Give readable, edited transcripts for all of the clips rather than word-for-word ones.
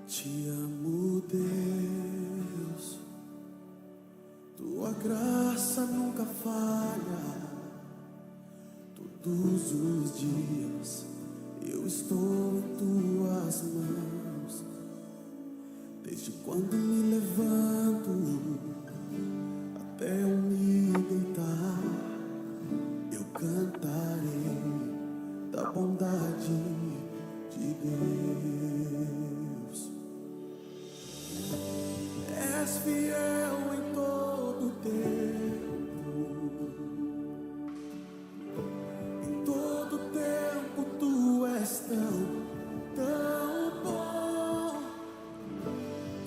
Te amo, Deus, tua graça nunca falha. Todos os dias eu estou em tuas mãos. Desde quando me levanto até eu me deitar, eu cantarei da bondade de Deus. És fiel em todo tempo, em todo tempo tu és tão bom.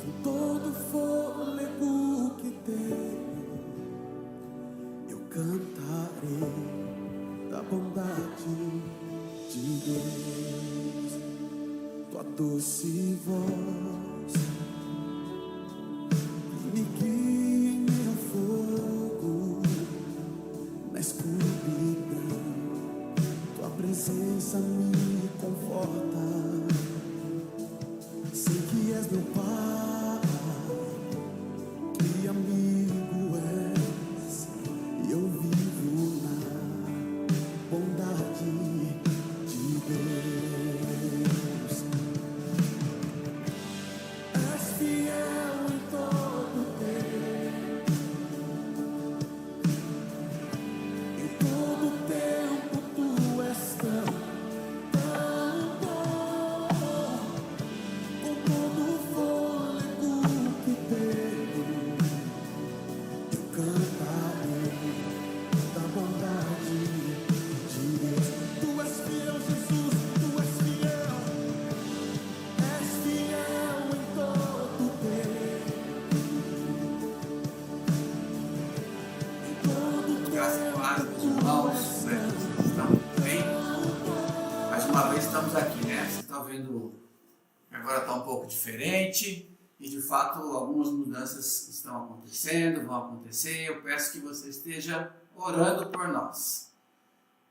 Com todo fôlego que tenho, eu cantarei da bondade de Deus. Tua doce voz me guia em meio ao fogo, na escuridão. Tua presença me conforta. Sei que és meu Pai, que amigo és, e eu vivo na bondade de Deus. És fiel em todo tempo, em todo tempo tu és tão bom. Com todo o fôlego que tenho, eu cantarei da bondade de Deus. Tu és fiel, Jesus, tu és fiel. És fiel em todo tempo, em todo Graças a tempo Deus, tu irmãos, és espero que vocês estão bem. Mais uma vez estamos aqui, né? Vocês estão vendo que agora está um pouco diferente e de fato algumas mudanças estão acontecendo, vão acontecer. Eu peço que você esteja orando por nós.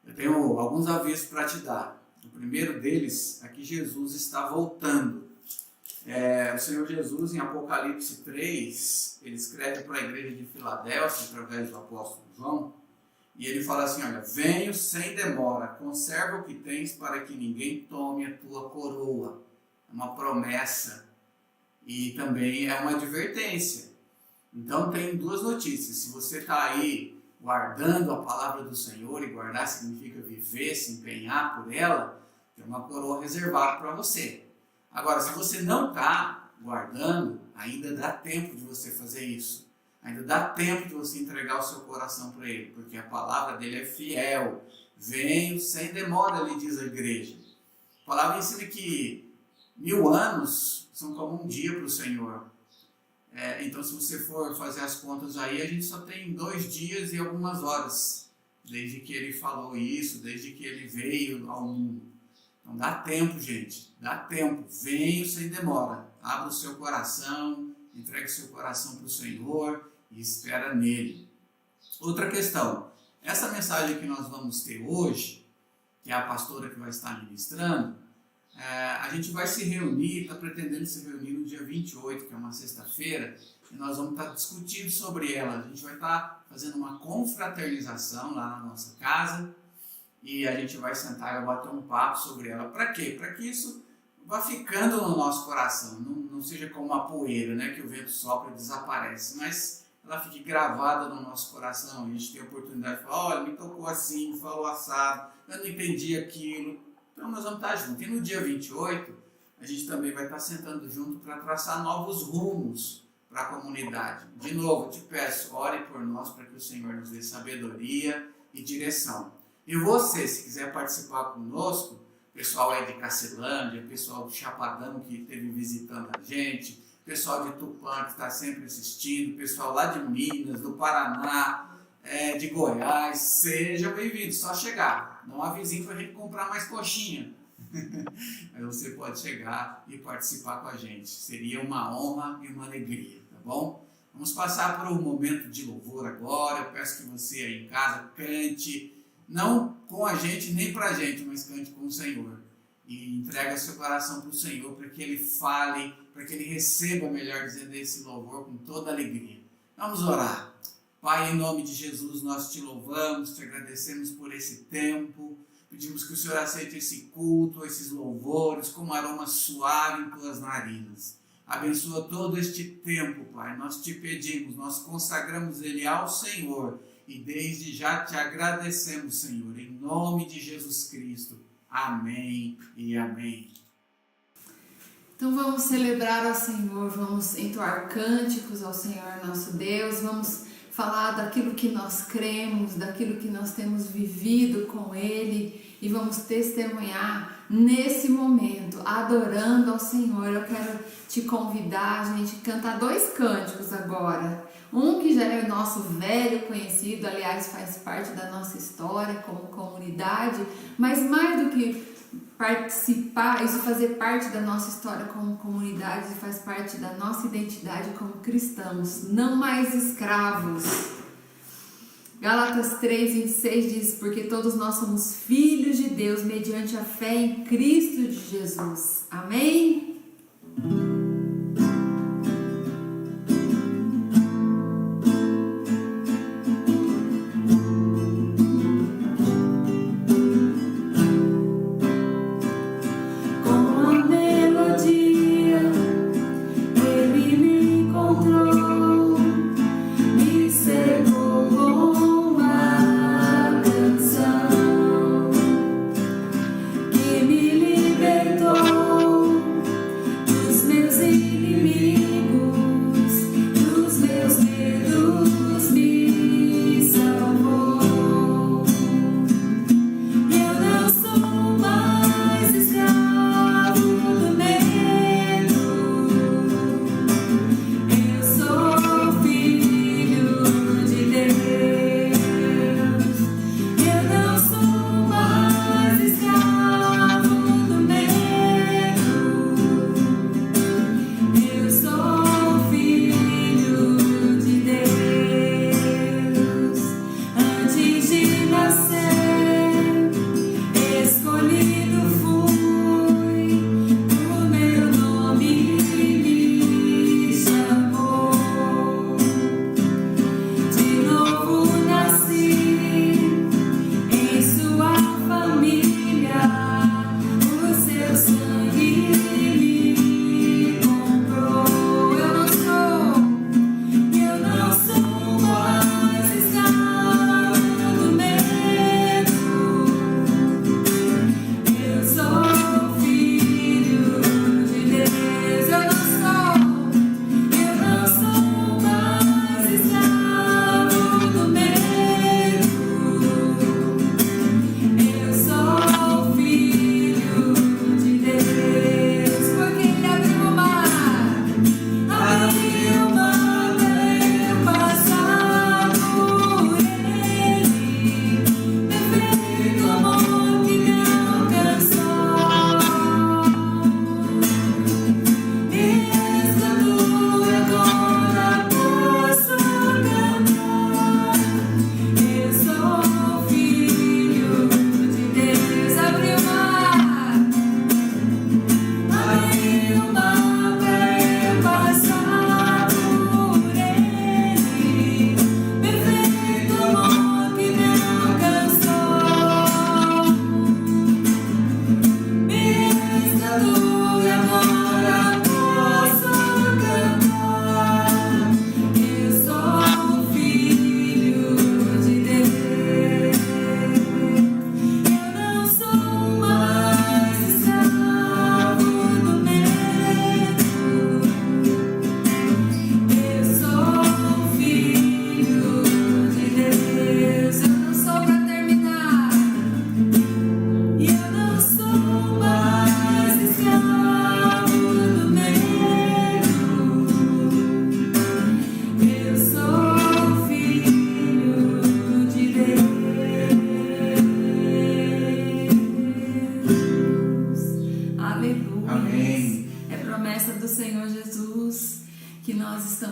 Eu tenho alguns avisos para te dar. O primeiro deles é que Jesus está voltando. O Senhor Jesus, em Apocalipse 3, ele escreve para a igreja de Filadélfia, através do apóstolo João, e ele fala assim: olha, venho sem demora, conserva o que tens para que ninguém tome a tua coroa. É uma promessa e também é uma advertência. Então tem duas notícias. Se você está aí guardando a palavra do Senhor, e guardar significa viver, se empenhar por ela, tem uma coroa reservada para você. Agora, se você não está guardando, ainda dá tempo de você fazer isso. Ainda dá tempo de você entregar o seu coração para Ele, porque a palavra dele é fiel. Venho sem demora, lhe diz a igreja. A palavra ensina que 1000 anos são como um dia para o Senhor. Então, se você for fazer as contas aí, a gente só tem 2 dias e algumas horas, desde que Ele falou isso, desde que Ele veio ao mundo. Então dá tempo, gente, dá tempo. Venho sem demora. Abra o seu coração, entregue o seu coração para o Senhor e espera nele. Outra questão, essa mensagem que nós vamos ter hoje, que é a pastora que vai estar ministrando, a gente vai se reunir, está pretendendo se reunir no dia 28, que é uma sexta-feira, e nós vamos estar discutindo sobre ela. A gente vai estar fazendo uma confraternização lá na nossa casa, e a gente vai sentar e vai bater um papo sobre ela. Para quê? Para que isso vá ficando no nosso coração, não seja como uma poeira, né, que o vento sopra e desaparece, mas ela fique gravada no nosso coração. A gente tem a oportunidade de falar: olha, me tocou assim, me falou assado, eu não entendi aquilo. Então nós vamos estar juntos. E no dia 28, a gente também vai estar sentando junto para traçar novos rumos para a comunidade. De novo, eu te peço, ore por nós para que o Senhor nos dê sabedoria e direção. E você, se quiser participar conosco, o pessoal aí de Cacilândia, o pessoal do Chapadão que esteve visitando a gente, o pessoal de Tupã que está sempre assistindo, o pessoal lá de Minas, do Paraná, de Goiás, sejam bem-vindos, só chegar. Não avisinho para a gente comprar mais coxinha. Mas você pode chegar e participar com a gente. Seria uma honra e uma alegria, tá bom? Vamos passar por um momento de louvor agora. Eu peço que você aí em casa cante, não com a gente nem para a gente, mas cante com o Senhor. e entrega seu coração para o Senhor, para que Ele fale, para que Ele receba, melhor dizendo, esse louvor com toda alegria. Vamos orar. Pai, em nome de Jesus, nós te louvamos, te agradecemos por esse tempo. Pedimos que o Senhor aceite esse culto, esses louvores, como aroma suave em tuas narinas. Abençoa todo este tempo, Pai. Nós te pedimos, nós consagramos ele ao Senhor e desde já te agradecemos, Senhor, em nome de Jesus Cristo. Amém e amém. Então vamos celebrar ao Senhor, vamos entoar cânticos ao Senhor nosso Deus, vamos falar daquilo que nós cremos, daquilo que nós temos vivido com Ele e vamos testemunhar nesse momento, adorando ao Senhor. Eu quero te convidar, a gente, cantar 2 cânticos agora. Um que já é o nosso velho conhecido, aliás, faz parte da nossa história como comunidade, mas mais do que participar, isso fazer parte da nossa história como comunidade, faz parte da nossa identidade como cristãos, não mais escravos. Gálatas 3:26 diz: porque todos nós somos filhos de Deus mediante a fé em Cristo de Jesus. Amém?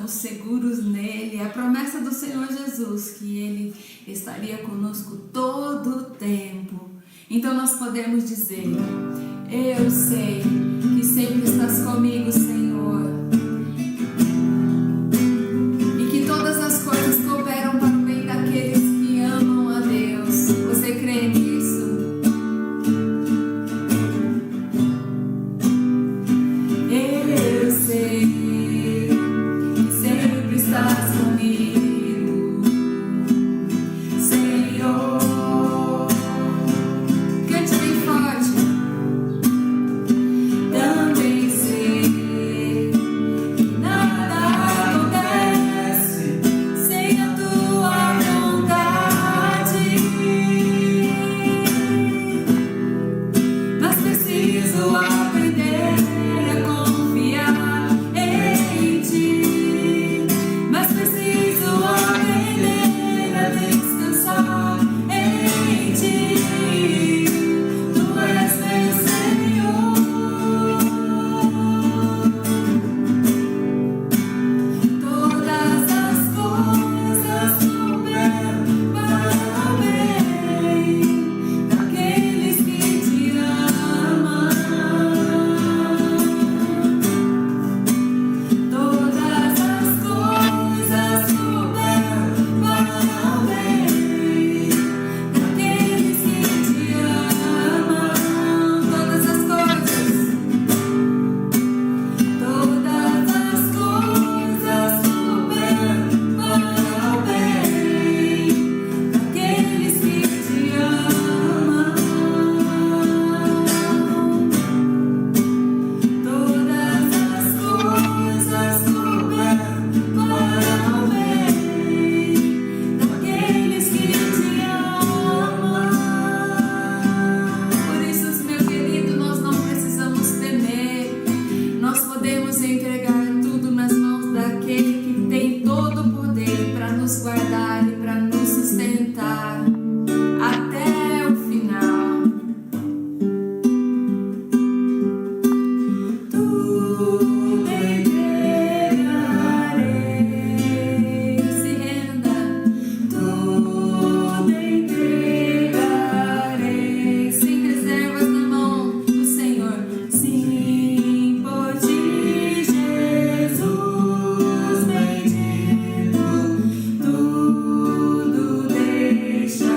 Seguros nele, é a promessa do Senhor Jesus que ele estaria conosco todo o tempo. Então nós podemos dizer: Eu sei que sempre estás comigo, Senhor. E que todas as coisas cooperam para o bem daqueles que amam a Deus. Você crê nisso? Eu sei que sempre estás comigo, Senhor. Cante bem forte. Também sei que nada acontece sem a tua vontade, mas preciso aprender a confiar em ti, mas preciso aprender a descansar em ti. Tu és meu Senhor. Todas as coisas cooperam para o bem daqueles que te amam. Todas as coisas cooperam para o bem daqueles que te amam. Todas as coisas. Todas as coisas cooperam para o bem daqueles que te amam. Todas as coisas cooperam para o bem daqueles que te amam. Por isso, meu querido, nós não precisamos temer. Nós podemos entregar tudo nas mãos daquele que tem todo o poder para nos guardar e para nos sustentar até o final. Tudo entregarei, se renda. Tudo entregarei, sem reservas na mão do Senhor. Sim, por ti, Jesus bendito, tudo deixarei.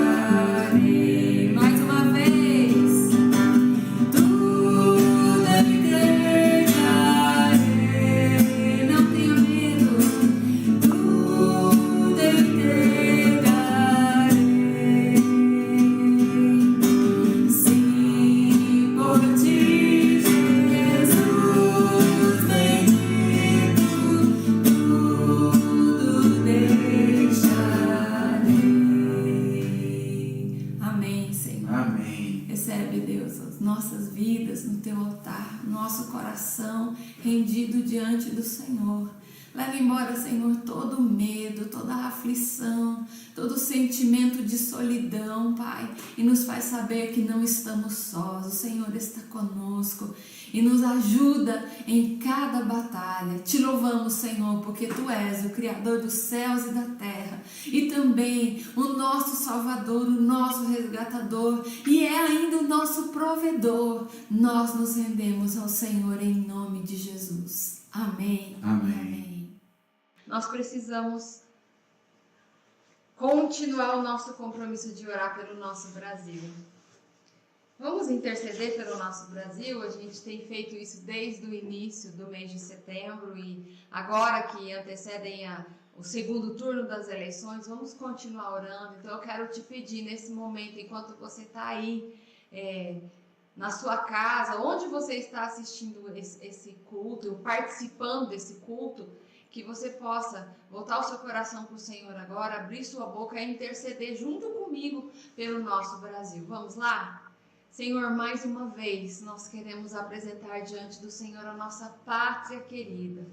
Mais uma vez. Tudo entregarei, não tenha medo. Tudo entregarei. Sim, por ti, Jesus bendito, tudo deixarei. Amém, Senhor. Amém. Recebe, Deus, as nossas vidas no teu altar, nosso coração rendido diante do Senhor. Leva embora, Senhor, todo o medo, toda a aflição, todo o sentimento de solidão, Pai, e nos faz saber que não estamos sós. O Senhor está conosco e nos ajuda em cada batalha. Te louvamos, Senhor, porque Tu és o Criador dos céus e da terra e também o nosso Salvador, o nosso resgatador e é ainda o nosso provedor. Nós nos rendemos ao Senhor em nome de Jesus. Amém. Amém. Nós precisamos continuar o nosso compromisso de orar pelo nosso Brasil. Vamos interceder pelo nosso Brasil. A gente tem feito isso desde o início do mês de setembro e agora que antecedem o segundo turno das eleições, vamos continuar orando. Então eu quero te pedir nesse momento, enquanto você está aí na sua casa, onde você está assistindo esse culto, participando desse culto, que você possa voltar o seu coração para o Senhor agora, abrir sua boca e interceder junto comigo pelo nosso Brasil. Vamos lá? Senhor, mais uma vez nós queremos apresentar diante do Senhor a nossa pátria querida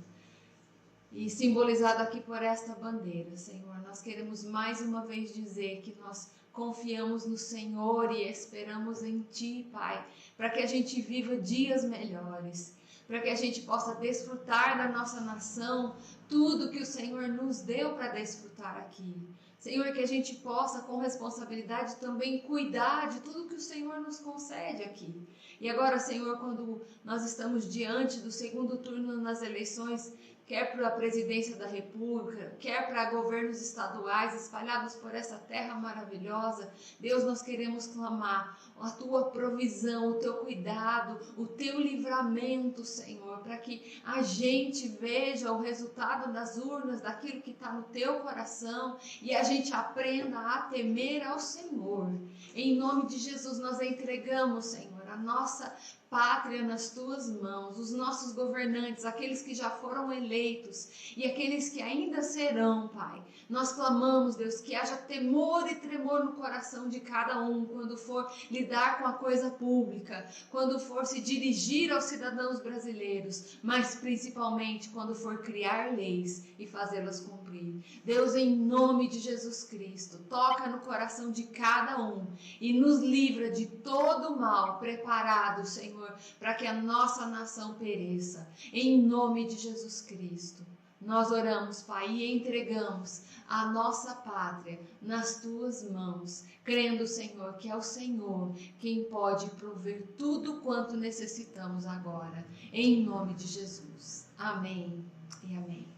e simbolizada aqui por esta bandeira. Senhor, nós queremos mais uma vez dizer que nós confiamos no Senhor e esperamos em Ti, Pai, para que a gente viva dias melhores, para que a gente possa desfrutar da nossa nação, tudo que o Senhor nos deu para desfrutar aqui. Senhor, que a gente possa, com responsabilidade, também cuidar de tudo que o Senhor nos concede aqui. E agora, Senhor, quando nós estamos diante do segundo turno nas eleições, quer para a presidência da República, quer para governos estaduais espalhados por essa terra maravilhosa, Deus, nós queremos clamar a tua provisão, o teu cuidado, o teu livramento, Senhor, para que a gente veja o resultado das urnas, daquilo que está no teu coração, e a gente aprenda a temer ao Senhor. Em nome de Jesus, nós entregamos, Senhor, a nossa pátria nas tuas mãos, os nossos governantes, aqueles que já foram eleitos e aqueles que ainda serão, Pai. Nós clamamos, Deus, que haja temor e tremor no coração de cada um quando for lidar com a coisa pública, quando for se dirigir aos cidadãos brasileiros, mas principalmente quando for criar leis e fazê-las cumprir. Deus, em nome de Jesus Cristo, toca no coração de cada um e nos livra de todo o mal preparado, Senhor, para que a nossa nação pereça. Em nome de Jesus Cristo, nós oramos, Pai, e entregamos a nossa pátria nas tuas mãos, crendo, Senhor, que é o Senhor quem pode prover tudo quanto necessitamos agora. Em nome de Jesus. Amém e amém.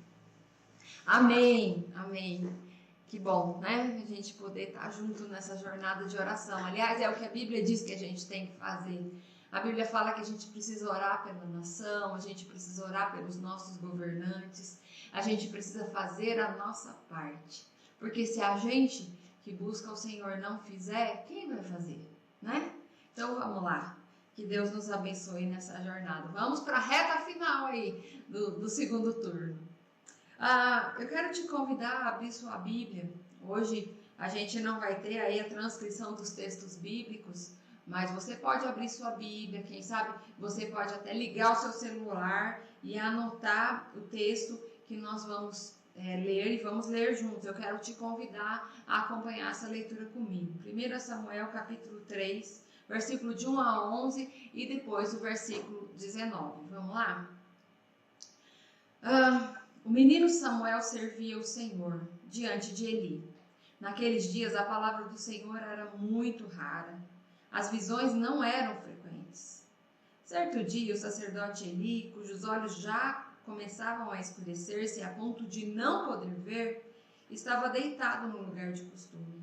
Amém, amém. Que bom, né? A gente poder estar junto nessa jornada de oração. Aliás, é o que a Bíblia diz que a gente tem que fazer. A Bíblia fala que a gente precisa orar pela nação, a gente precisa orar pelos nossos governantes, a gente precisa fazer a nossa parte. Porque se a gente que busca o Senhor não fizer, quem vai fazer, né? Então vamos lá, que Deus nos abençoe nessa jornada. Vamos para a reta final aí do segundo turno. Eu quero te convidar a abrir sua Bíblia. Hoje a gente não vai ter aí a transcrição dos textos bíblicos, mas você pode abrir sua Bíblia, quem sabe você pode até ligar o seu celular e anotar o texto que nós vamos ler e vamos ler juntos. Eu quero te convidar a acompanhar essa leitura comigo. 1 Samuel capítulo 3, versículo de 1 a 11 e depois o versículo 19. Vamos lá? O menino Samuel servia o Senhor diante de Eli. Naqueles dias a palavra do Senhor era muito rara. As visões não eram frequentes. Certo dia, o sacerdote Eli, cujos olhos já começavam a escurecer-se a ponto de não poder ver, estava deitado no lugar de costume.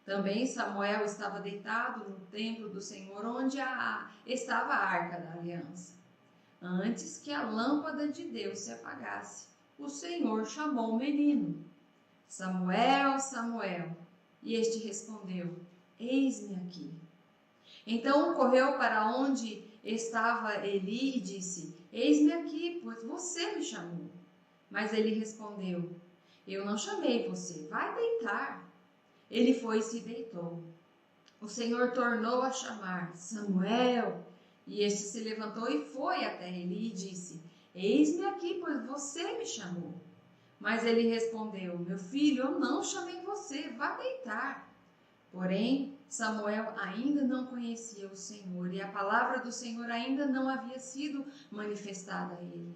Também Samuel estava deitado no templo do Senhor, onde estava a arca da aliança. Antes que a lâmpada de Deus se apagasse, o Senhor chamou o menino: Samuel, Samuel. E este respondeu: Eis-me aqui. Então correu para onde estava Eli e disse: Eis-me aqui, pois você me chamou. Mas ele respondeu: Eu não chamei você, vai deitar. Ele foi e se deitou. O Senhor tornou a chamar: Samuel. E este se levantou e foi até Eli e disse: Eis-me aqui, pois você me chamou. Mas ele respondeu: Meu filho, eu não chamei você, vá deitar. Porém, Samuel ainda não conhecia o Senhor e a palavra do Senhor ainda não havia sido manifestada a ele.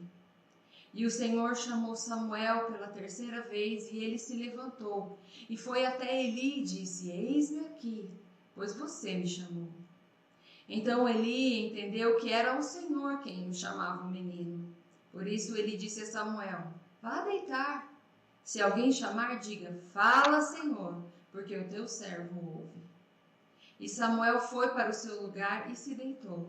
E o Senhor chamou Samuel pela terceira vez e ele se levantou e foi até Eli e disse: Eis-me aqui, pois você me chamou. Então Eli entendeu que era o Senhor quem o chamava o menino. Por isso ele disse a Samuel: Vá deitar. Se alguém chamar, diga: Fala, Senhor, porque o teu servo ouve. E Samuel foi para o seu lugar e se deitou.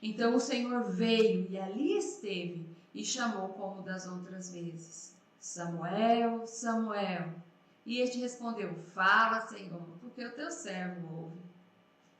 Então o Senhor veio e ali esteve e chamou como das outras vezes: Samuel, Samuel. E este respondeu: Fala, Senhor, porque o teu servo ouve.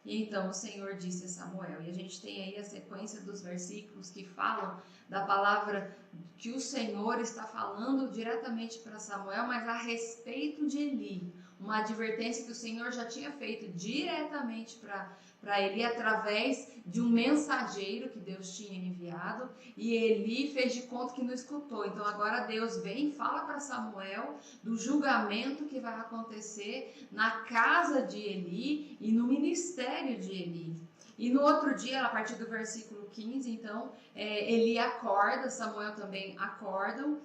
E então o Senhor disse a Samuel, e a gente tem aí a sequência dos versículos que falam da palavra que o Senhor está falando diretamente para Samuel, mas a respeito de Eli. Uma advertência que o Senhor já tinha feito diretamente para Eli através de um mensageiro que Deus tinha enviado, e Eli fez de conta que não escutou. Então agora Deus vem e fala para Samuel do julgamento que vai acontecer na casa de Eli e no ministério de Eli. E no outro dia, a partir do versículo 15, então, Eli acorda, Samuel também acordam,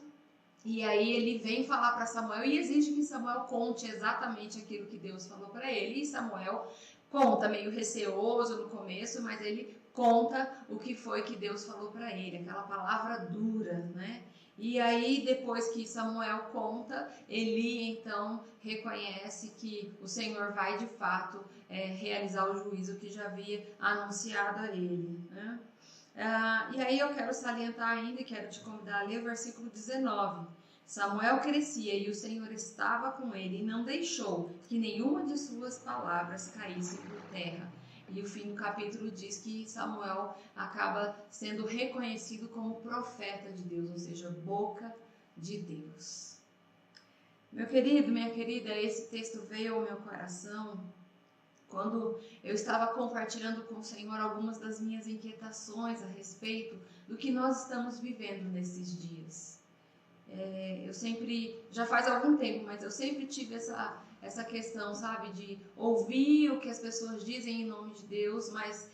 E aí ele vem falar para Samuel e exige que Samuel conte exatamente aquilo que Deus falou para ele. E Samuel conta, meio receoso no começo, mas ele conta o que foi que Deus falou para ele, aquela palavra dura, né? E aí, depois que Samuel conta, Eli então reconhece que o Senhor vai de fato realizar o juízo que já havia anunciado a ele, né? E aí eu quero salientar ainda e quero te convidar a ler o versículo 19. Samuel crescia e o Senhor estava com ele e não deixou que nenhuma de suas palavras caísse por terra. E o fim do capítulo diz que Samuel acaba sendo reconhecido como profeta de Deus, ou seja, boca de Deus. Meu querido, minha querida, esse texto veio ao meu coração quando eu estava compartilhando com o Senhor algumas das minhas inquietações a respeito do que nós estamos vivendo nesses dias. Eu sempre, já faz algum tempo, mas eu sempre tive essa questão, sabe, de ouvir o que as pessoas dizem em nome de Deus, mas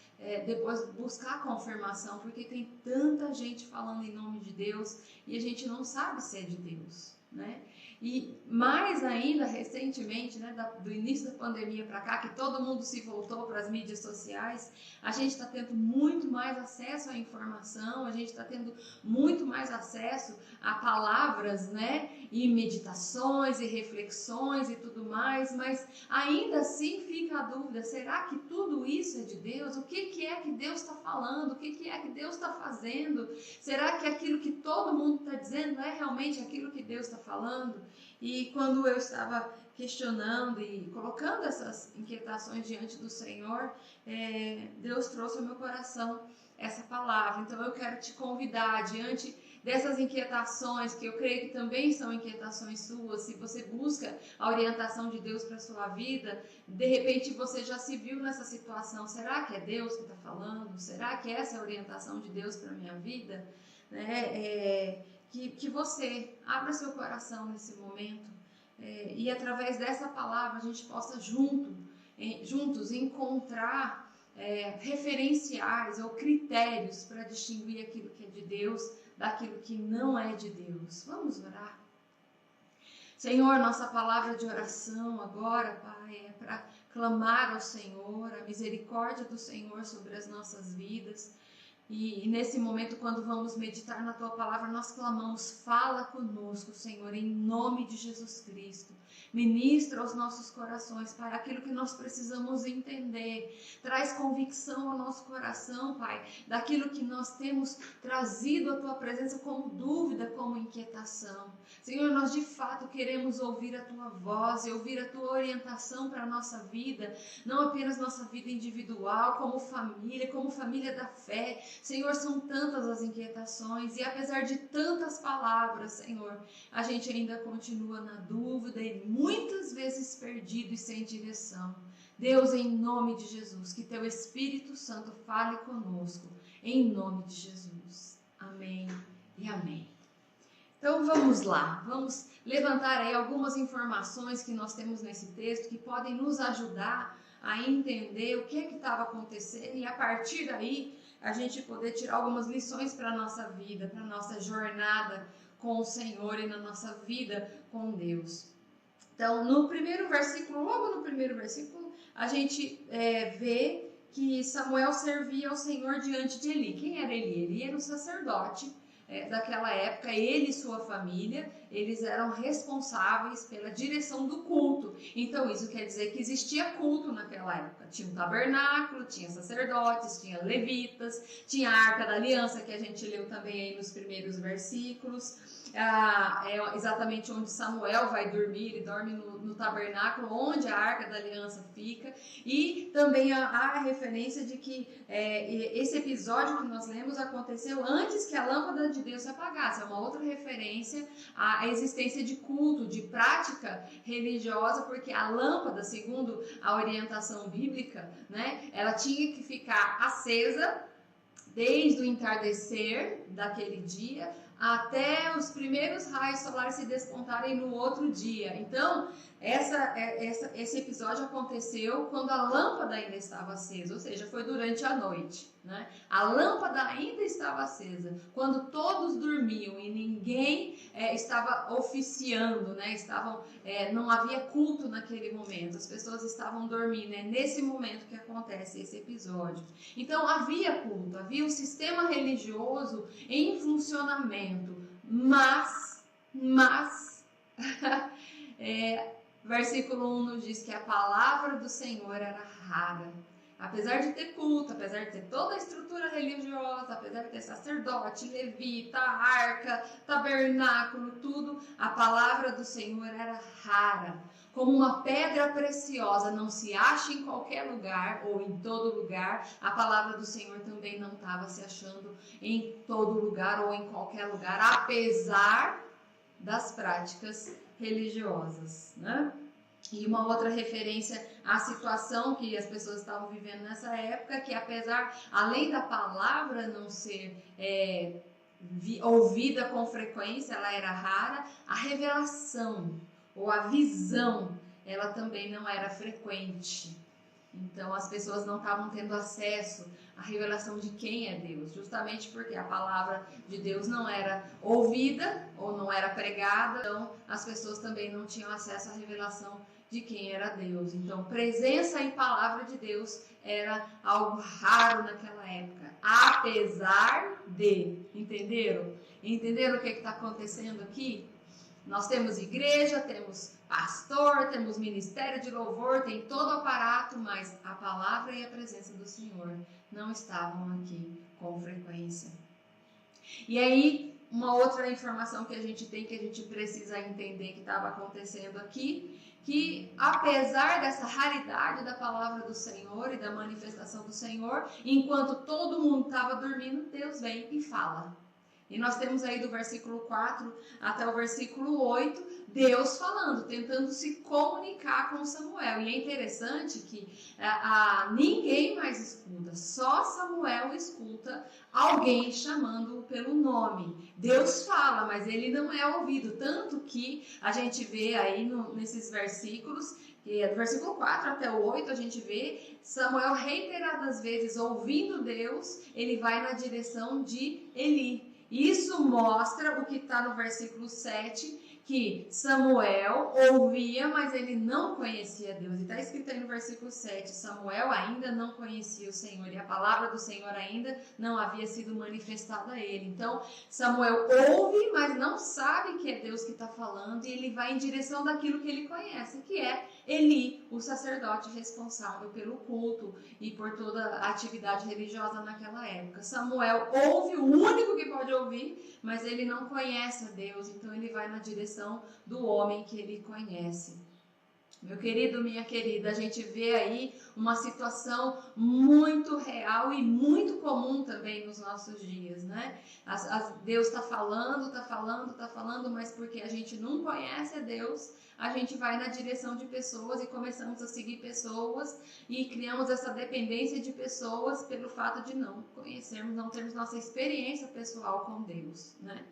depois buscar a confirmação, porque tem tanta gente falando em nome de Deus e a gente não sabe se é de Deus, né? E mais ainda, recentemente, né, do início da pandemia para cá, que todo mundo se voltou para as mídias sociais, a gente está tendo muito mais acesso à informação, a gente está tendo muito mais acesso a palavras, né, e meditações e reflexões e tudo mais, mas ainda assim fica a dúvida, será que tudo isso é de Deus? O que é que Deus está falando? O que é que Deus está fazendo? Será que aquilo que todo mundo está dizendo é realmente aquilo que Deus está falando? E quando eu estava questionando e colocando essas inquietações diante do Senhor, Deus trouxe ao meu coração essa palavra. Então eu quero te convidar, diante dessas inquietações, que eu creio que também são inquietações suas, se você busca a orientação de Deus para a sua vida, de repente você já se viu nessa situação, será que é Deus que está falando? Será que essa é a orientação de Deus para a minha vida? Que você abra seu coração nesse momento e através dessa palavra a gente possa juntos encontrar referenciais ou critérios para distinguir aquilo que é de Deus daquilo que não é de Deus. Vamos orar? Senhor, nossa palavra de oração agora, Pai, é para clamar ao Senhor, a misericórdia do Senhor sobre as nossas vidas. E nesse momento, quando vamos meditar na Tua palavra, nós clamamos, fala conosco, Senhor, em nome de Jesus Cristo. Ministra aos nossos corações, Pai, aquilo que nós precisamos entender. Traz convicção ao nosso coração, Pai, daquilo que nós temos trazido à Tua presença como dúvida, como inquietação. Senhor, nós de fato queremos ouvir a Tua voz e ouvir a Tua orientação para a nossa vida, não apenas nossa vida individual, como família da fé. Senhor, são tantas as inquietações e apesar de tantas palavras, Senhor, a gente ainda continua na dúvida e muitas vezes perdido e sem direção. Deus, em nome de Jesus, que Teu Espírito Santo fale conosco, em nome de Jesus. Amém e amém. Então vamos lá, vamos levantar aí algumas informações que nós temos nesse texto que podem nos ajudar a entender o que estava acontecendo e a partir daí a gente poder tirar algumas lições para a nossa vida, para a nossa jornada com o Senhor e na nossa vida com Deus. Então, no primeiro versículo, logo no primeiro versículo, a gente vê que Samuel servia ao Senhor diante de Eli. Quem era Eli? Eli era um sacerdote daquela época, ele e sua família, eles eram responsáveis pela direção do culto. Então isso quer dizer que existia culto naquela época. Tinha um tabernáculo, tinha sacerdotes, tinha levitas, tinha a Arca da Aliança, que a gente leu também aí nos primeiros versículos. É exatamente onde Samuel vai dormir, ele dorme no tabernáculo, onde a Arca da Aliança fica. E também há a referência de que esse episódio que nós lemos aconteceu antes que a lâmpada de Deus se apagasse. É uma outra referência à existência de culto, de prática religiosa, porque a lâmpada, segundo a orientação bíblica, né, ela tinha que ficar acesa desde o entardecer daquele dia até os primeiros raios solares se despontarem no outro dia. Então, esse episódio aconteceu quando a lâmpada ainda estava acesa, ou seja, foi durante a noite, né? A lâmpada ainda estava acesa, quando todos dormiam e ninguém estava oficiando, né? Não havia culto naquele momento, as pessoas estavam dormindo. É nesse momento que acontece esse episódio. Então havia culto, havia um sistema religioso em funcionamento, mas versículo 1 nos diz que a palavra do Senhor era rara. Apesar de ter culto, apesar de ter toda a estrutura religiosa, apesar de ter sacerdote, levita, arca, tabernáculo, tudo, a palavra do Senhor era rara. Como uma pedra preciosa não se acha em qualquer lugar ou em todo lugar, a palavra do Senhor também não estava se achando em todo lugar ou em qualquer lugar, apesar das práticas religiosas, né? E uma outra referência à situação que as pessoas estavam vivendo nessa época, que além da palavra não ser ouvida com frequência, ela era rara, a revelação ou a visão, ela também não era frequente. Então as pessoas não estavam tendo acesso à revelação de quem é Deus, justamente porque a palavra de Deus não era ouvida ou não era pregada, então as pessoas também não tinham acesso à revelação de quem era Deus. Então presença em palavra de Deus era algo raro naquela época, apesar de, entenderam? Entenderam o que está acontecendo aqui? Nós temos igreja, temos pastor, temos ministério de louvor, tem todo o aparato, mas a palavra e a presença do Senhor não estavam aqui com frequência. E aí, uma outra informação que a gente tem, que a gente precisa entender que estava acontecendo aqui, que apesar dessa raridade da palavra do Senhor e da manifestação do Senhor, enquanto todo mundo estava dormindo, Deus vem e fala. E nós temos aí do versículo 4 até o versículo 8, Deus falando, tentando se comunicar com Samuel. E é interessante que ninguém mais escuta, só Samuel escuta alguém chamando-o pelo nome. Deus fala, mas ele não é ouvido. Tanto que a gente vê aí nesses versículos, que é do versículo 4 até o 8, a gente vê Samuel reiteradas vezes ouvindo Deus, ele vai na direção de Eli. Isso mostra o que está no versículo 7, que Samuel ouvia, mas ele não conhecia Deus. E está escrito aí no versículo 7, Samuel ainda não conhecia o Senhor, e a palavra do Senhor ainda não havia sido manifestada a ele. Então, Samuel ouve, mas não sabe que é Deus que está falando, e ele vai em direção daquilo que ele conhece, que é Eli, o sacerdote responsável pelo culto e por toda a atividade religiosa naquela época. Samuel ouve, o único que pode ouvir, mas ele não conhece a Deus, então ele vai na direção do homem que ele conhece. Meu querido, minha querida, a gente vê aí uma situação muito real e muito comum também nos nossos dias, né? Deus está falando, mas porque a gente não conhece a Deus, a gente vai na direção de pessoas e começamos a seguir pessoas e criamos essa dependência de pessoas pelo fato de não conhecermos, não termos nossa experiência pessoal com Deus, né?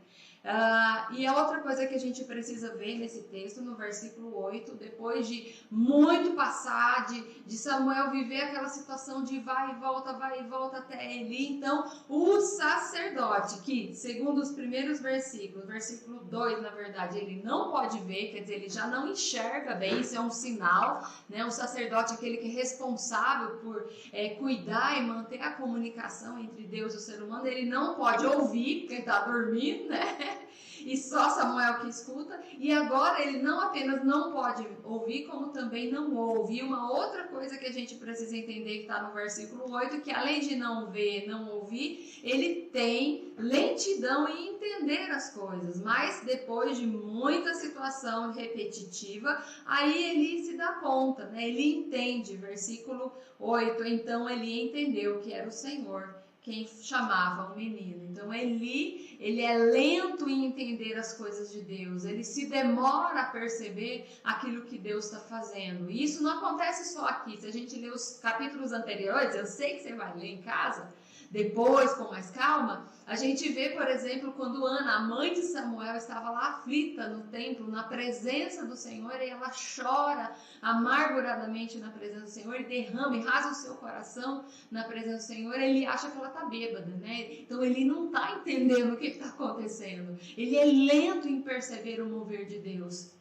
E a outra coisa que a gente precisa ver nesse texto, no versículo 8, depois de muito passar, de Samuel viver aquela situação de vai e volta até Eli, então o sacerdote, que segundo os primeiros versículos, versículo 2 na verdade, ele não pode ver, quer dizer, ele já não enxerga bem, isso é um sinal, né? O sacerdote é aquele que é responsável por cuidar e manter a comunicação entre Deus e o ser humano, ele não pode ouvir, porque ele está dormindo, né? E só Samuel que escuta, e agora ele não apenas não pode ouvir, como também não ouve. E uma outra coisa que a gente precisa entender que está no versículo 8, que além de não ver, não ouvir, ele tem lentidão em entender as coisas, mas depois de muita situação repetitiva, aí ele se dá conta, né? Ele entende, versículo 8, então ele entendeu que era o Senhor quem chamava o menino. Então Eli, ele é lento em entender as coisas de Deus, ele se demora a perceber aquilo que Deus está fazendo. E isso não acontece só aqui. Se a gente ler os capítulos anteriores, eu sei que você vai ler em casa, depois, com mais calma, a gente vê, por exemplo, quando Ana, a mãe de Samuel, estava lá aflita no templo, na presença do Senhor, e ela chora amarguradamente na presença do Senhor, e derrama e rasga o seu coração na presença do Senhor. Ele acha que ela está bêbada, né? Então ele não está entendendo o que está acontecendo. Ele é lento em perceber o mover de Deus.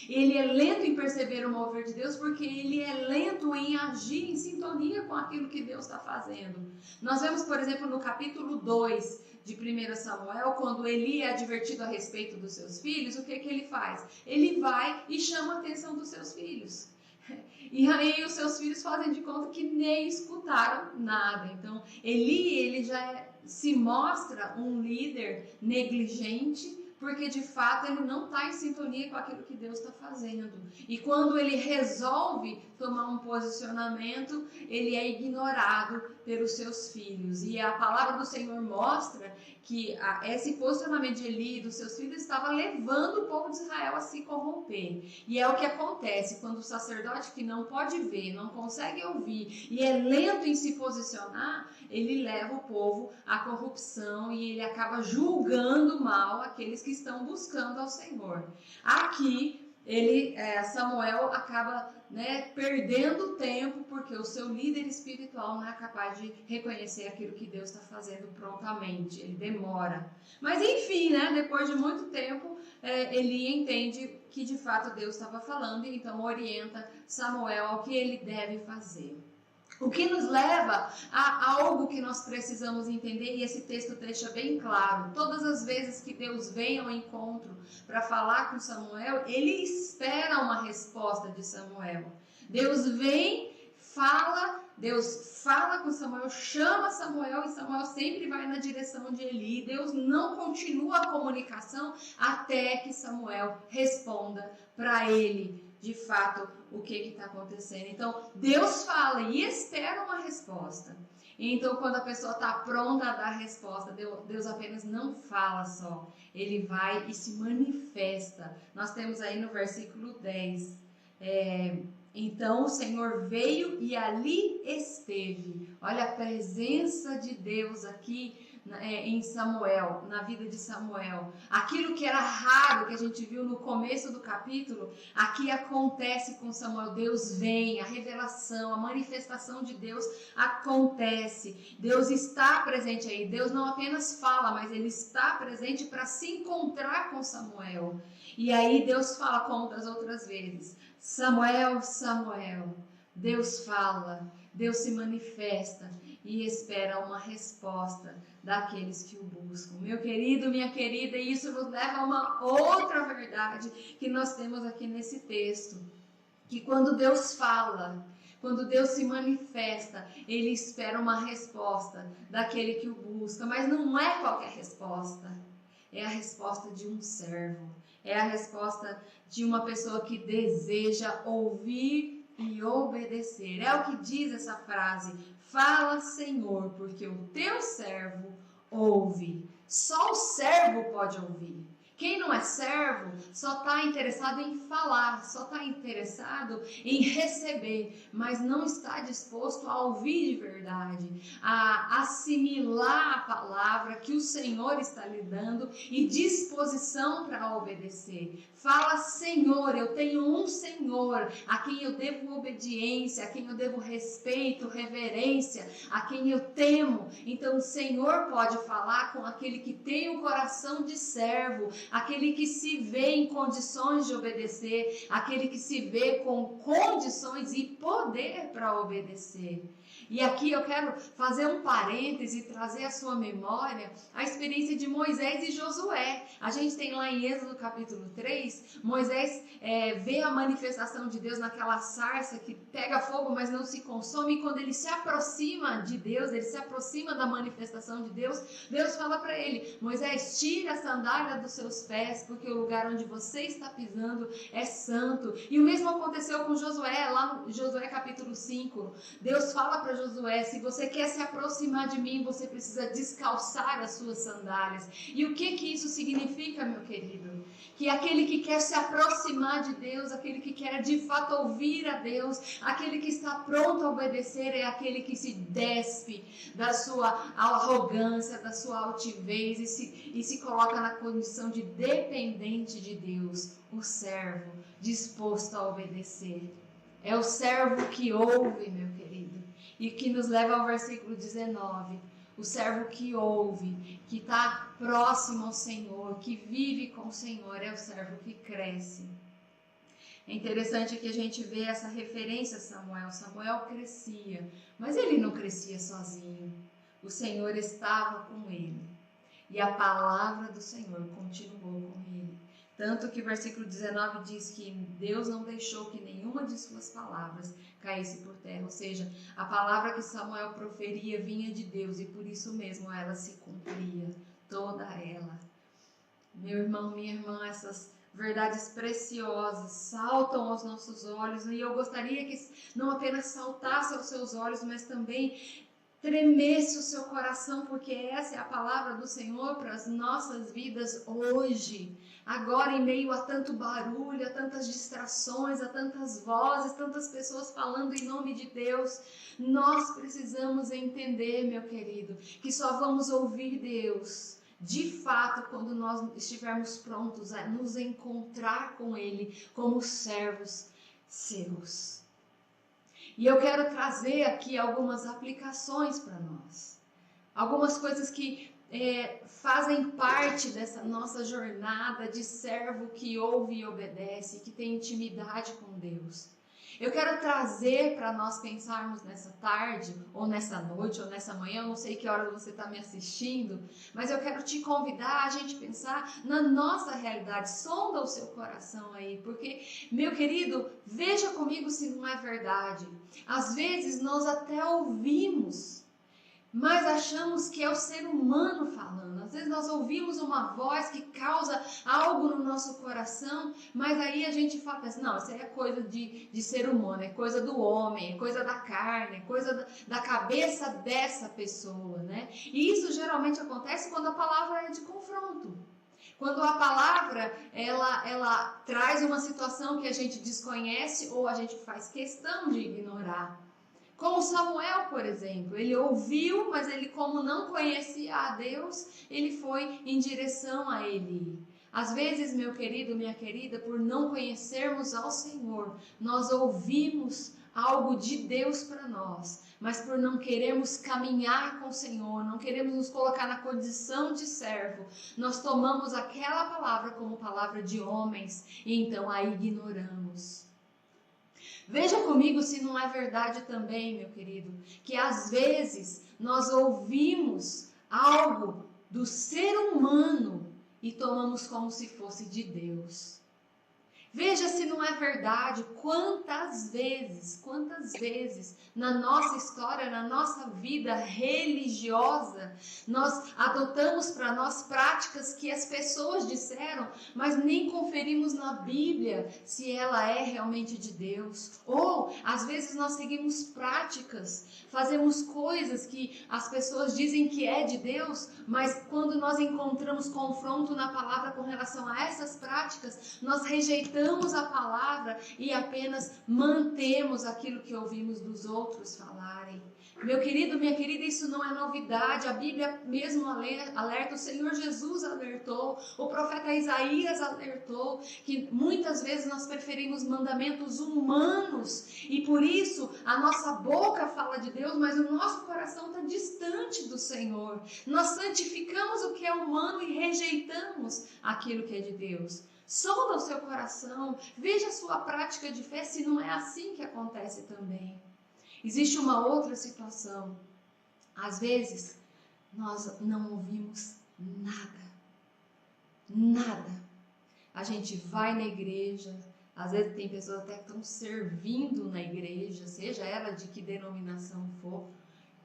Ele é lento em perceber o mover de Deus porque ele é lento em agir em sintonia com aquilo que Deus está fazendo. Nós vemos, por exemplo, no capítulo 2 de 1 Samuel, quando Eli é advertido a respeito dos seus filhos, o que ele faz? Ele vai e chama a atenção dos seus filhos. E aí os seus filhos fazem de conta que nem escutaram nada. Então, ele já se mostra um líder negligente, porque de fato ele não está em sintonia com aquilo que Deus está fazendo. E quando ele resolve tomar um posicionamento, ele é ignorado pelos seus filhos. E a palavra do Senhor mostra que esse posicionamento de Eli e dos seus filhos estava levando o povo de Israel a se corromper. E é o que acontece quando o sacerdote que não pode ver, não consegue ouvir e é lento em se posicionar, ele leva o povo à corrupção e ele acaba julgando mal aqueles que estão buscando ao Senhor. Aqui, Samuel acaba perdendo tempo porque o seu líder espiritual não é capaz de reconhecer aquilo que Deus está fazendo prontamente, ele demora. Mas enfim, depois de muito tempo, ele entende que de fato Deus estava falando e então orienta Samuel ao que ele deve fazer. O que nos leva a algo que nós precisamos entender, e esse texto deixa bem claro. Todas as vezes que Deus vem ao encontro para falar com Samuel, ele espera uma resposta de Samuel. Deus vem, Deus fala com Samuel, chama Samuel e Samuel sempre vai na direção de Eli. Deus não continua a comunicação até que Samuel responda para ele. De fato, o que está acontecendo. Então, Deus fala e espera uma resposta. Então, quando a pessoa está pronta a dar a resposta, Deus apenas não fala só. Ele vai e se manifesta. Nós temos aí no versículo 10. Então, o Senhor veio e ali esteve. Olha a presença de Deus aqui em Samuel, na vida de Samuel. Aquilo que era raro, que a gente viu no começo do capítulo, aqui acontece com Samuel. Deus vem, a revelação, a manifestação de Deus acontece. Deus está presente aí. Deus não apenas fala, mas ele está presente para se encontrar com Samuel. E aí Deus fala como das outras vezes. Samuel, Samuel. Deus fala, Deus se manifesta e espera uma resposta daqueles que o buscam. Meu querido, minha querida, isso nos leva a uma outra verdade que nós temos aqui nesse texto. Que quando Deus fala, quando Deus se manifesta, ele espera uma resposta daquele que o busca. Mas não é qualquer resposta. É a resposta de um servo. É a resposta de uma pessoa que deseja ouvir e obedecer. É o que diz essa frase. Fala, Senhor, porque o teu servo ouve. Só o servo pode ouvir. Quem não é servo só está interessado em falar, só está interessado em receber, mas não está disposto a ouvir de verdade, a assimilar a palavra que o Senhor está lhe dando e disposição para obedecer. Fala, Senhor, eu tenho um Senhor a quem eu devo obediência, a quem eu devo respeito, reverência, a quem eu temo. Então o Senhor pode falar com aquele que tem o coração de servo, aquele que se vê em condições de obedecer, aquele que se vê com condições e poder para obedecer. E aqui eu quero fazer um parêntese e trazer à sua memória a experiência de Moisés e Josué. A gente tem lá em Êxodo capítulo 3, Moisés vê a manifestação de Deus naquela sarça que pega fogo, mas não se consome. E quando ele se aproxima de Deus, ele se aproxima da manifestação de Deus, Deus fala para ele: Moisés, tira a sandália dos seus pés, porque o lugar onde você está pisando é santo. E o mesmo aconteceu com Josué, lá no Josué capítulo 5. Deus fala para Josué: se você quer se aproximar de mim, você precisa descalçar as suas sandálias. E o que isso significa, meu querido? Que aquele que quer se aproximar de Deus, aquele que quer de fato ouvir a Deus, aquele que está pronto a obedecer, é aquele que se despe da sua arrogância, da sua altivez e se coloca na condição de dependente de Deus, o servo disposto a obedecer. É o servo que ouve, meu querido, e que nos leva ao versículo 19. O servo que ouve, que está próximo ao Senhor, que vive com o Senhor, é o servo que cresce. É interessante que a gente vê essa referência a Samuel. Samuel crescia, mas ele não crescia sozinho. O Senhor estava com ele. E a palavra do Senhor continuou com ele. Tanto que o versículo 19 diz que Deus não deixou que nenhuma de suas palavras caísse por terra. Ou seja, a palavra que Samuel proferia vinha de Deus e por isso mesmo ela se cumpria, toda ela. Meu irmão, minha irmã, essas verdades preciosas saltam aos nossos olhos e eu gostaria que não apenas saltasse aos seus olhos, mas também tremesse o seu coração, porque essa é a palavra do Senhor para as nossas vidas hoje. Agora, em meio a tanto barulho, a tantas distrações, a tantas vozes, tantas pessoas falando em nome de Deus, nós precisamos entender, meu querido, que só vamos ouvir Deus de fato quando nós estivermos prontos a nos encontrar com Ele como servos seus. E eu quero trazer aqui algumas aplicações para nós. Algumas coisas que fazem parte dessa nossa jornada de servo que ouve e obedece, que tem intimidade com Deus. Eu quero trazer para nós pensarmos nessa tarde, ou nessa noite, ou nessa manhã, eu não sei que hora você está me assistindo, mas eu quero te convidar a gente pensar na nossa realidade. Sonda o seu coração aí, porque, meu querido, veja comigo se não é verdade. Às vezes nós até ouvimos, mas achamos que é o ser humano falando. Às vezes nós ouvimos uma voz que causa algo no nosso coração, mas aí a gente fala assim, não, isso aí é coisa de ser humano, é coisa do homem, é coisa da carne, é coisa da cabeça dessa pessoa, né? E isso geralmente acontece quando a palavra é de confronto. Quando a palavra, ela traz uma situação que a gente desconhece ou a gente faz questão de ignorar. Como Samuel, por exemplo, ele ouviu, mas ele, como não conhecia a Deus, ele foi em direção a Eli. Às vezes, meu querido, minha querida, por não conhecermos ao Senhor, nós ouvimos algo de Deus para nós, mas por não querermos caminhar com o Senhor, não queremos nos colocar na condição de servo, nós tomamos aquela palavra como palavra de homens e então a ignoramos. Veja comigo se não é verdade também, meu querido, que às vezes nós ouvimos algo do ser humano e tomamos como se fosse de Deus. Veja se não é verdade, quantas vezes na nossa história, na nossa vida religiosa, nós adotamos para nós práticas que as pessoas disseram, mas nem conferimos na Bíblia se ela é realmente de Deus. Ou, às vezes, nós seguimos práticas, fazemos coisas que as pessoas dizem que é de Deus, mas quando nós encontramos confronto na palavra com relação a essas práticas, nós rejeitamos a palavra e apenas mantemos aquilo que ouvimos dos outros falarem. Meu querido, minha querida, isso não é novidade. A Bíblia mesmo alerta, o Senhor Jesus alertou, o profeta Isaías alertou que muitas vezes nós preferimos mandamentos humanos e por isso a nossa boca fala de Deus, mas o nosso coração está distante do Senhor. Nós santificamos o que é humano e rejeitamos aquilo que é de Deus. Sonda o seu coração, veja a sua prática de fé se não é assim que acontece também. Existe uma outra situação. Às vezes, nós não ouvimos nada. A gente vai na igreja, às vezes tem pessoas até que estão servindo na igreja, seja ela de que denominação for,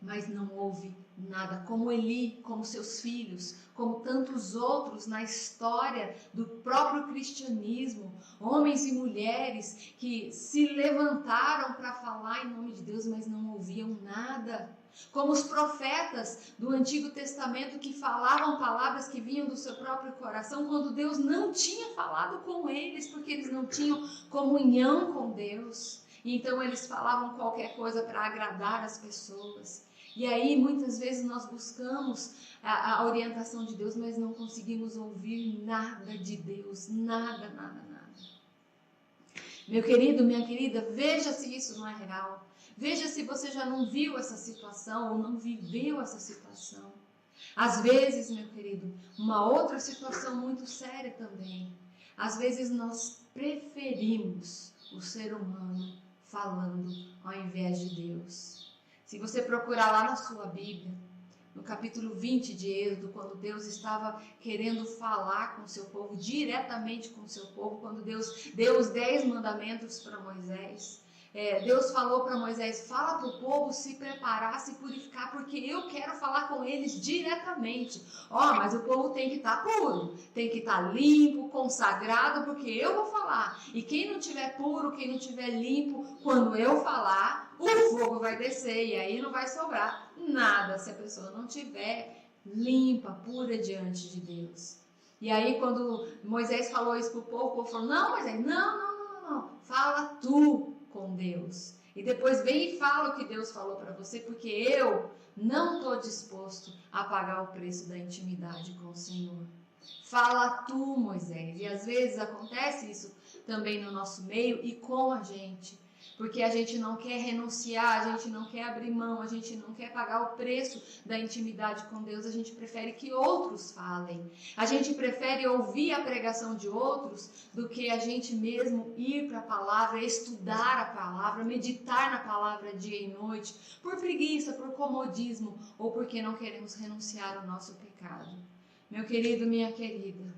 mas não houve nada. Como Eli, como seus filhos, como tantos outros na história do próprio cristianismo, homens e mulheres que se levantaram para falar em nome de Deus, mas não ouviam nada. Como os profetas do Antigo Testamento que falavam palavras que vinham do seu próprio coração, quando Deus não tinha falado com eles, porque eles não tinham comunhão com Deus. Então eles falavam qualquer coisa para agradar as pessoas. E aí muitas vezes nós buscamos a orientação de Deus, mas não conseguimos ouvir nada de Deus, nada. Meu querido, minha querida, veja se isso não é real. Veja se você já não viu essa situação ou não viveu essa situação. Às vezes, meu querido, uma outra situação muito séria também. Às vezes nós preferimos o ser humano falando ao invés de Deus. Se você procurar lá na sua Bíblia, no capítulo 20 de Êxodo, quando Deus estava querendo falar com o seu povo, diretamente com o seu povo, quando Deus deu os 10 mandamentos para Moisés, Deus falou para Moisés, fala para o povo se preparar, se purificar, porque eu quero falar com eles diretamente. Mas o povo tem que estar puro, tem que estar limpo, consagrado, porque eu vou falar. E quem não tiver puro, quem não tiver limpo, quando eu falar, o fogo vai descer e aí não vai sobrar nada se a pessoa não tiver limpa, pura diante de Deus. E aí quando Moisés falou isso para o povo falou, não, Moisés, não, fala tu com Deus. E depois vem e fala o que Deus falou para você, porque eu não estou disposto a pagar o preço da intimidade com o Senhor. Fala tu, Moisés. E às vezes acontece isso também no nosso meio e com a gente. Porque a gente não quer renunciar, a gente não quer abrir mão, a gente não quer pagar o preço da intimidade com Deus, a gente prefere que outros falem. A gente prefere ouvir a pregação de outros do que a gente mesmo ir para a palavra, estudar a palavra, meditar na palavra dia e noite, por preguiça, por comodismo ou porque não queremos renunciar ao nosso pecado. Meu querido, minha querida,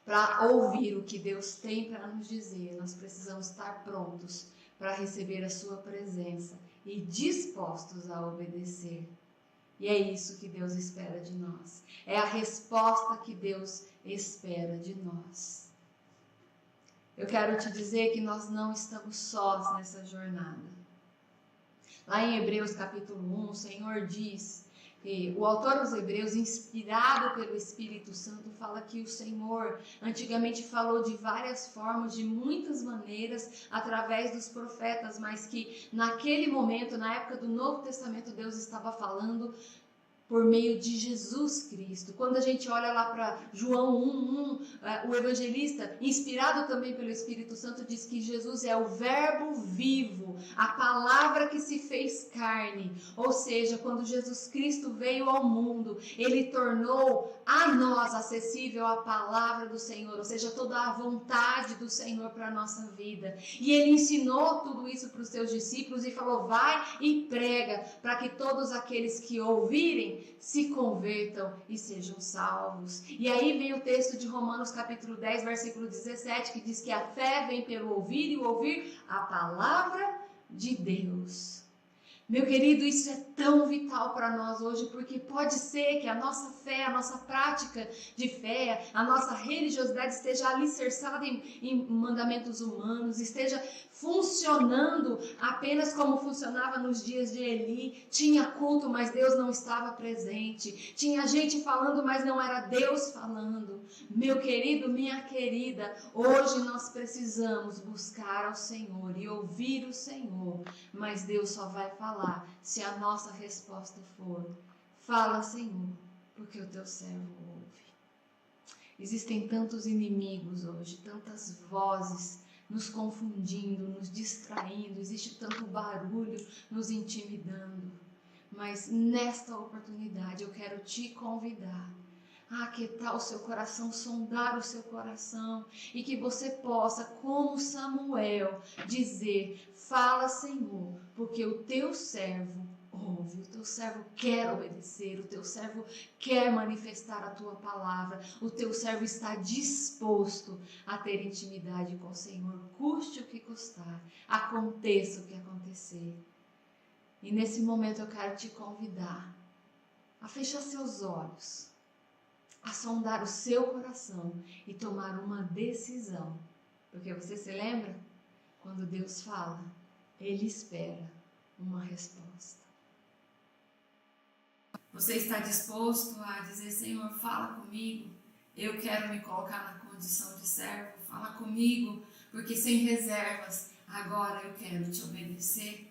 para ouvir o que Deus tem para nos dizer, nós precisamos estar prontos para receber a sua presença e dispostos a obedecer. E é isso que Deus espera de nós. É a resposta que Deus espera de nós. Eu quero te dizer que nós não estamos sós nessa jornada. Lá em Hebreus capítulo 1, o Senhor diz... O autor aos Hebreus, inspirado pelo Espírito Santo, fala que o Senhor antigamente falou de várias formas, de muitas maneiras, através dos profetas, mas que naquele momento, na época do Novo Testamento, Deus estava falando por meio de Jesus Cristo. Quando a gente olha lá para João 1:1, o evangelista, inspirado também pelo Espírito Santo, diz que Jesus é o verbo vivo, a palavra que se fez carne. Ou seja, quando Jesus Cristo veio ao mundo, ele tornou a nós acessível a palavra do Senhor, ou seja, toda a vontade do Senhor para a nossa vida. E ele ensinou tudo isso para os seus discípulos e falou, vai e prega, para que todos aqueles que ouvirem se convertam e sejam salvos. E aí vem o texto de Romanos capítulo 10, versículo 17, que diz que a fé vem pelo ouvir e o ouvir a palavra de Deus. Meu querido, isso é tão vital para nós hoje, porque pode ser que a nossa fé, a nossa prática de fé, a nossa religiosidade esteja alicerçada em mandamentos humanos, esteja funcionando apenas como funcionava nos dias de Eli. Tinha culto, mas Deus não estava presente. Tinha gente falando, mas não era Deus falando. Meu querido, minha querida, hoje nós precisamos buscar ao Senhor e ouvir o Senhor, mas Deus só vai falar se a nossa resposta for, fala, Senhor, porque o teu servo ouve. Existem tantos inimigos hoje, tantas vozes nos confundindo, nos distraindo, existe tanto barulho nos intimidando, mas nesta oportunidade eu quero te convidar a aquietar o seu coração, sondar o seu coração, e que você possa, como Samuel, dizer, fala, Senhor, porque o teu servo ouve, o teu servo quer obedecer, o teu servo quer manifestar a tua palavra, o teu servo está disposto a ter intimidade com o Senhor, custe o que custar, aconteça o que acontecer. E nesse momento eu quero te convidar a fechar seus olhos, a sondar o seu coração e tomar uma decisão. Porque você se lembra? Quando Deus fala, Ele espera uma resposta. Você está disposto a dizer, Senhor, fala comigo, eu quero me colocar na condição de servo, fala comigo, porque sem reservas, agora eu quero te obedecer.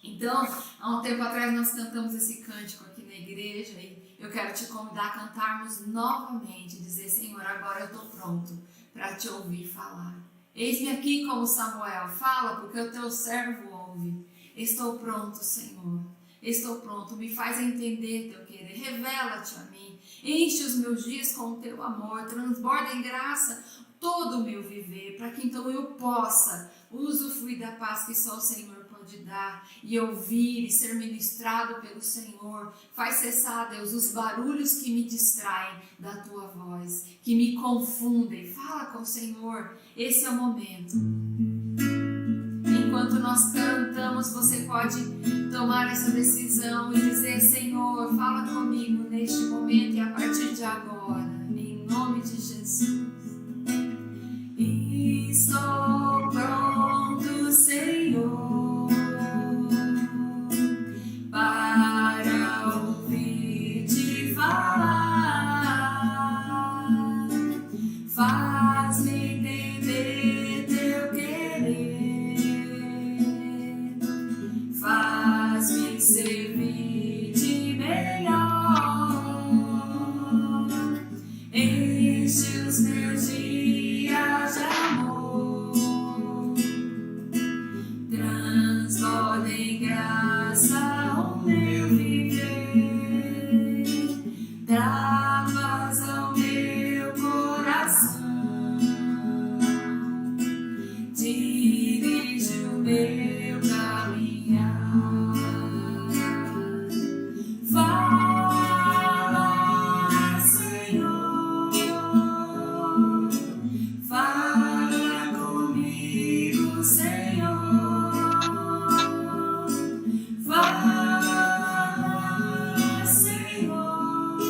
Então, há um tempo atrás nós cantamos esse cântico aqui na igreja e eu quero te convidar a cantarmos novamente, dizer, Senhor, agora eu estou pronto para te ouvir falar. Eis-me aqui como Samuel, fala porque o teu servo ouve. Estou pronto, Senhor. Estou pronto, me faz entender teu querer, revela-te a mim, enche os meus dias com o teu amor, transborda em graça todo o meu viver, para que então eu possa usufruir da paz que só o Senhor pode dar e ouvir e ser ministrado pelo Senhor. Faz cessar, Deus, os barulhos que me distraem da tua voz, que me confundem. Fala com o Senhor, esse é o momento. Enquanto nós cantamos, você pode tomar essa decisão e dizer, Senhor, fala comigo neste momento e a partir de agora, em nome de Jesus. Estou pronto, Senhor, para ouvir-te falar. Faz-me entender teu querer, faz-me servir-te melhor, enche os meus dias de amor, transborda em graça o meu viver, dá paz ao meu coração, dirige o meu caminhar. Fala, Senhor, fala comigo, Senhor, fala, Senhor,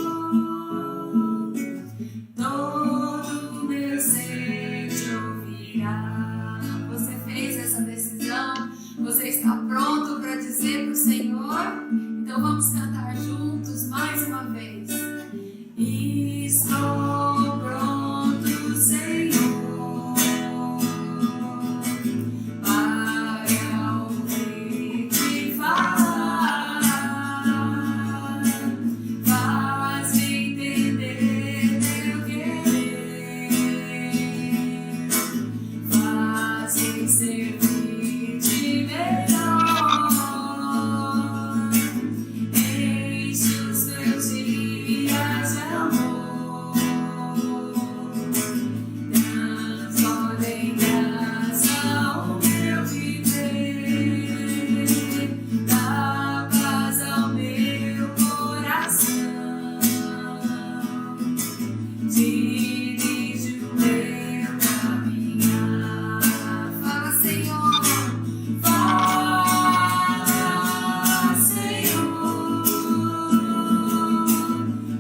todo meu ser te ouvirá. Você fez essa decisão? Você está pronto para dizer para o Senhor? Então vamos cantar juntos mais uma vez. Estou pronto, Senhor, para ouvir-te falar. Faz-me entender teu querer, faz-me servir-te melhor, enche os meus dias de amor, transborda em graça o meu viver, dá paz ao meu coração, dirige o meu caminhar. Fala, Senhor, fala, Senhor,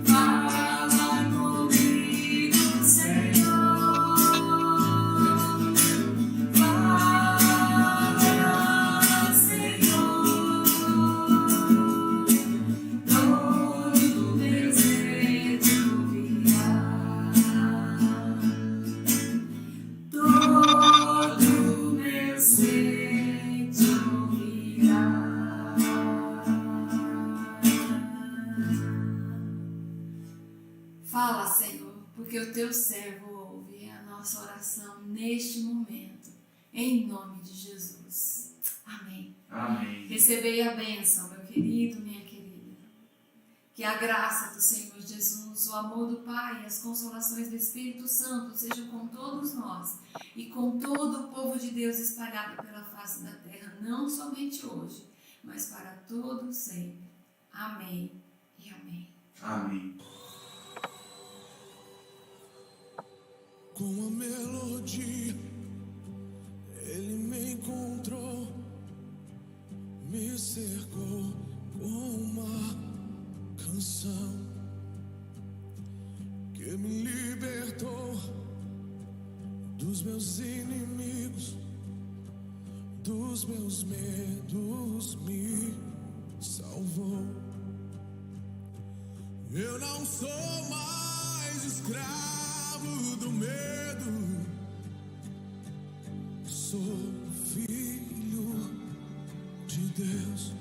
fala comigo, Senhor, fala, Senhor, todo meu ser te ouvirá, todo meu ser te ouvirá. Fala, Senhor, porque o teu servo ouve a nossa oração neste momento, em nome de Jesus. Amém. Amém. Recebei a bênção, meu querido, minha querida. Que a graça do Senhor Jesus, o amor do Pai e as consolações do Espírito Santo sejam com todos nós e com todo o povo de Deus espalhado pela face da terra, não somente hoje, mas para todo sempre. Amém e amém. Amém. Com a melodia, ele me encontrou, me cercou. libertou dos meus inimigos, dos meus medos me salvou. Eu não sou mais escravo do medo, sou filho de Deus.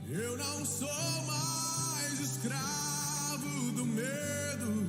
Eu não sou mais escravo do medo,